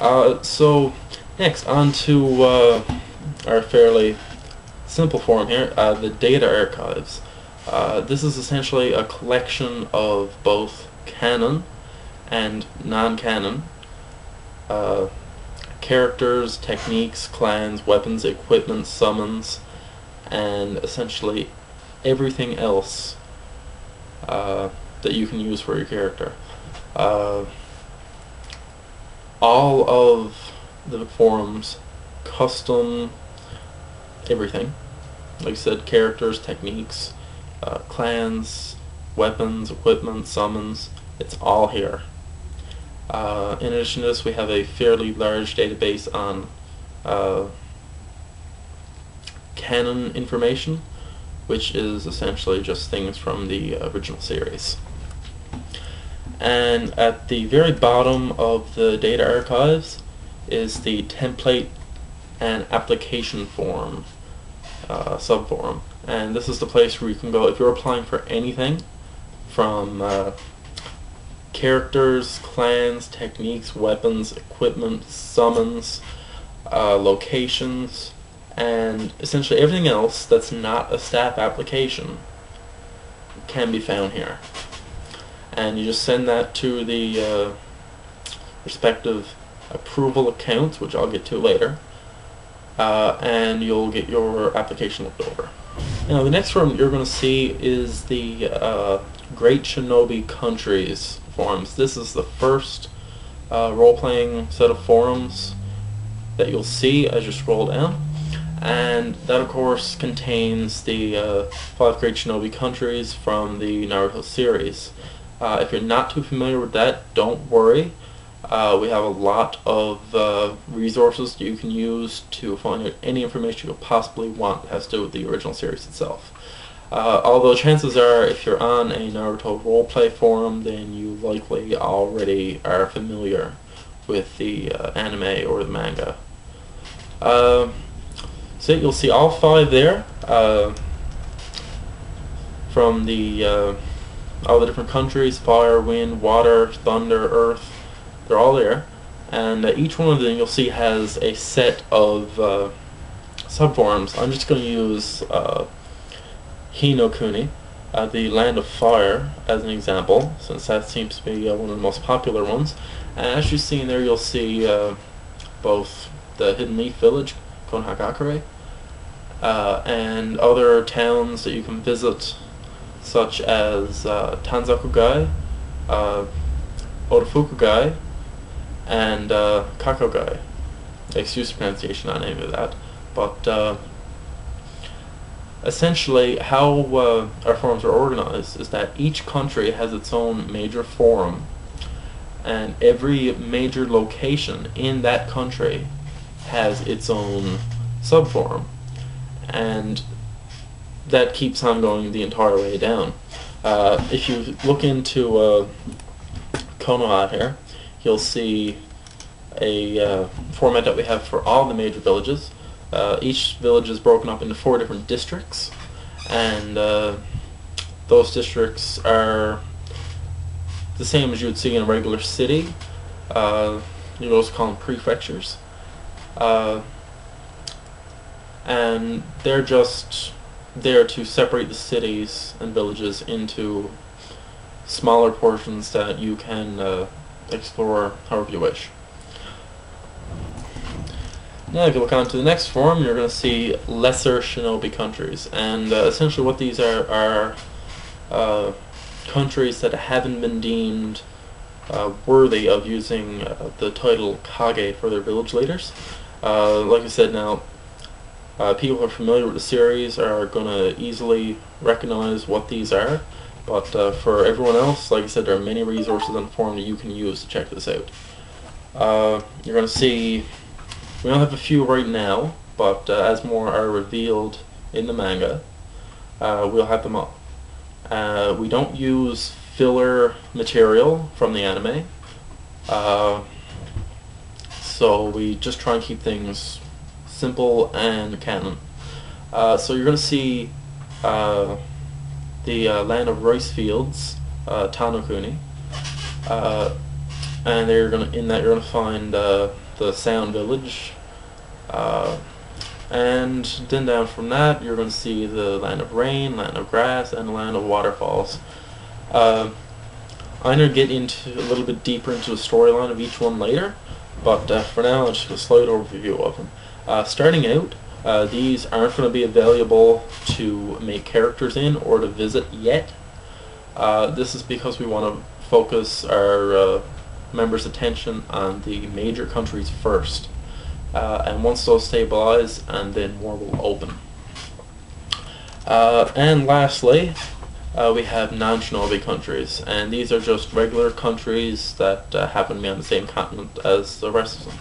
So next on to our fairly simple forum here, the data archives. This is essentially a collection of both canon and non-canon characters, techniques, clans, weapons, equipment, summons, and essentially everything else that you can use for your character. All of the forums, custom everything. Like I said, characters, techniques, clans, weapons, equipment, summons, it's all here. In addition to this, we have a fairly large database on canon information, which is essentially just things from the original series. And at the very bottom of the data archives is the template and application form subforum, and this is the place where you can go if you're applying for anything from characters, clans, techniques, weapons, equipment, summons, locations, and essentially everything else that's not a staff application can be found here. And you just send that to the respective approval accounts, which I'll get to later, and you'll get your application looked over. Now the next forum you're going to see is the Great Shinobi Countries forums. This is the first role-playing set of forums that you'll see as you scroll down, and that of course contains the 5 Great Shinobi Countries from the Naruto series. If you're not too familiar with that, don't worry. We have a lot of resources you can use to find out any information you could possibly want that has to do with the original series itself. Although chances are, if you're on a Naruto roleplay forum, then you likely already are familiar with the anime or the manga. So you'll see all 5 there from the all the different countries: fire, wind, water, thunder, earth. They're all there, and each one of them you'll see has a set of subforums. I'm just going to use Hinokuni, the Land of Fire, as an example, since that seems to be one of the most popular ones. And as you see in there, you'll see both the Hidden Leaf Village, Konohagakure, and other towns that you can visit, such as Tanzakugai, Otofukugai, and Kakogai. Excuse the pronunciation on any of that, but essentially how our forums are organized is that each country has its own major forum, and every major location in that country has its own subforum, and that keeps on going the entire way down. If you look into Konoha here, you'll see a format that we have for all the major villages. Each village is broken up into 4 different districts, and those districts are the same as you would see in a regular city. You also call them prefectures, and they're just there to separate the cities and villages into smaller portions that you can explore however you wish. Now if you look on to the next forum, you're going to see Lesser Shinobi Countries, and essentially what these are countries that haven't been deemed worthy of using the title Kage for their village leaders. Like I said, now people who are familiar with the series are going to easily recognize what these are, but for everyone else, like I said, there are many resources on the forum that you can use to check this out. You're going to see, we don't have a few right now, but as more are revealed in the manga, we'll have them up. We don't use filler material from the anime, so we just try and keep things simple and canon. So you're going to see the Land of Rice Fields, Tanokuni, and you're gonna find the Sound Village, and then down from that you're gonna see the Land of Rain, Land of Grass, and Land of Waterfalls. I'm gonna get into a little bit deeper into the storyline of each one later, but for now I'll just do a slight overview of them. Starting out, these aren't going to be available to make characters in or to visit yet. This is because we want to focus our members' attention on the major countries first, and once those stabilize, and then more will open. And lastly, we have non-Shinobi countries, and these are just regular countries that happen to be on the same continent as the rest of them.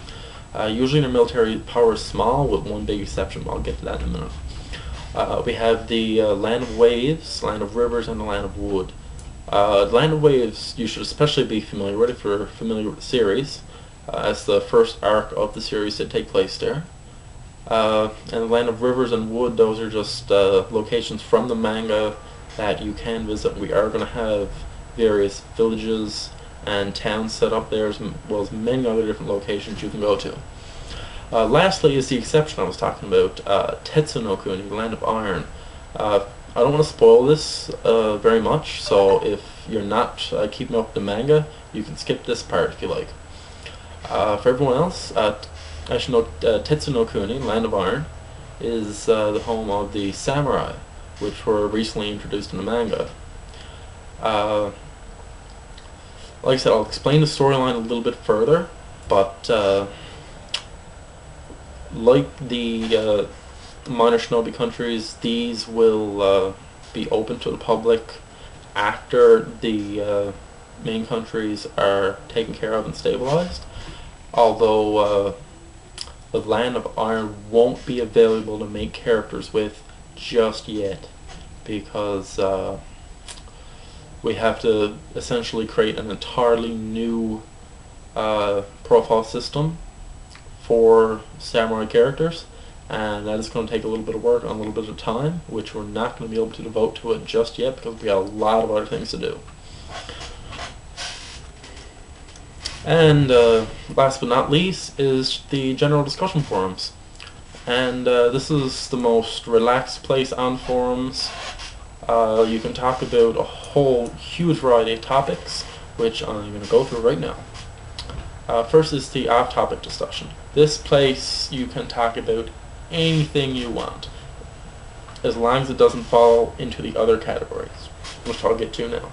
Usually their military power is small, with one big exception, but I'll get to that in a minute. We have the Land of Waves, Land of Rivers, and the Land of Wood. Land of Waves you should especially be familiar with if you're familiar with the series, as the first arc of the series did take place there. And the Land of Rivers and Wood, those are just locations from the manga that you can visit. We are going to have various villages and towns set up there, as well as many other different locations you can go to. Lastly is the exception I was talking about, Tetsunokuni, Land of Iron. I don't want to spoil this very much, so if you're not keeping up with the manga, you can skip this part if you like. For everyone else, Tetsunokuni, Land of Iron, is the home of the samurai, which were recently introduced in the manga. Like I said, I'll explain the storyline a little bit further, but like the minor Shinobi countries, these will be open to the public after the main countries are taken care of and stabilized, although the Land of Iron won't be available to make characters with just yet, because we have to essentially create an entirely new profile system for samurai characters, and that is going to take a little bit of work and a little bit of time, which we're not going to be able to devote to it just yet because we got a lot of other things to do. And last but not least is the general discussion forums. And this is the most relaxed place on forums. You can talk about a whole huge variety of topics, which I'm going to go through right now. First is the off-topic discussion. This place you can talk about anything you want, as long as it doesn't fall into the other categories, which I'll get to now.